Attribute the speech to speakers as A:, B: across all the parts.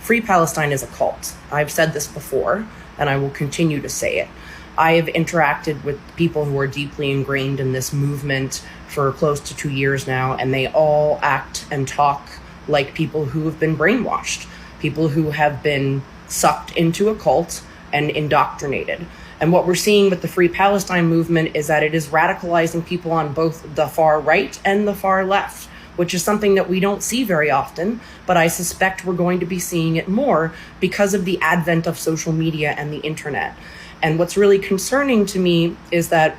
A: Free Palestine is a cult. I've said this before, and I will continue to say it. I have interacted with people who are deeply ingrained in this movement for close to 2 years now, and they all act and talk like people who have been brainwashed, people who have been sucked into a cult and indoctrinated. And what we're seeing with the Free Palestine movement is that it is radicalizing people on both the far right and the far left, which is something that we don't see very often, but I suspect we're going to be seeing it more because of the advent of social media and the internet. And what's really concerning to me is that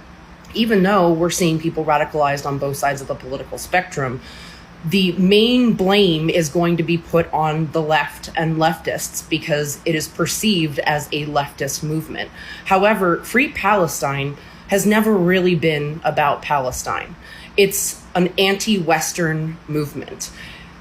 A: even though we're seeing people radicalized on both sides of the political spectrum, the main blame is going to be put on the left and leftists because it is perceived as a leftist movement. However, Free Palestine has never really been about Palestine. It's an anti-Western movement.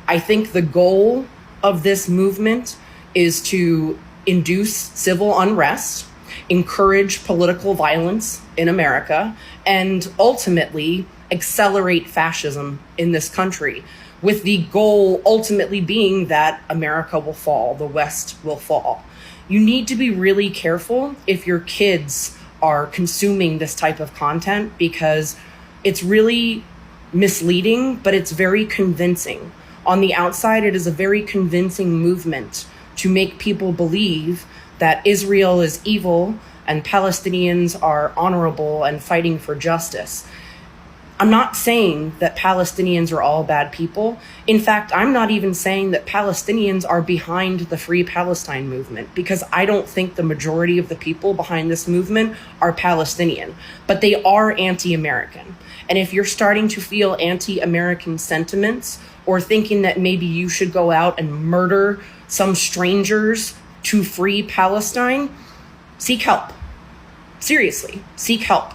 A: I think the goal of this movement is to induce civil unrest, encourage political violence in America, and ultimately accelerate fascism in this country, with the goal ultimately being that America will fall, the West will fall. You need to be really careful if your kids are consuming this type of content because it's really misleading, but it's very convincing. On the outside, it is a very convincing movement to make people believe that Israel is evil and Palestinians are honorable and fighting for justice. I'm not saying that Palestinians are all bad people. In fact, I'm not even saying that Palestinians are behind the Free Palestine movement, because I don't think the majority of the people behind this movement are Palestinian, but they are anti-American. And if you're starting to feel anti-American sentiments or thinking that maybe you should go out and murder some strangers to free Palestine, seek help. Seriously, seek help.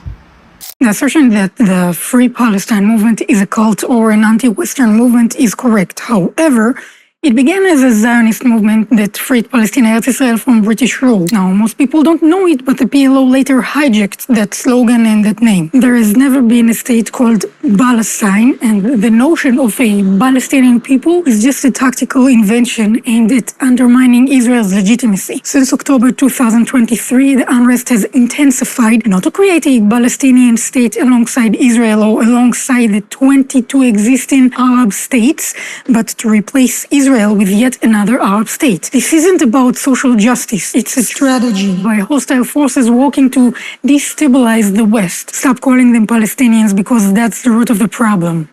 B: The assertion that the Free Palestine movement is a cult or an anti-Western movement is correct. However, it began as a Zionist movement that freed Palestine and Eretz Israel from British rule. Now, most people don't know it, but the PLO later hijacked that slogan and that name. There has never been a state called Palestine, and the notion of a Palestinian people is just a tactical invention aimed at undermining Israel's legitimacy. Since October 2023, the unrest has intensified, not to create a Palestinian state alongside Israel or alongside the 22 existing Arab states, but to replace Israel with yet another Arab state. This isn't about social justice. It's a strategy by hostile forces working to destabilize the West. Stop calling them Palestinians because that's the root of the problem.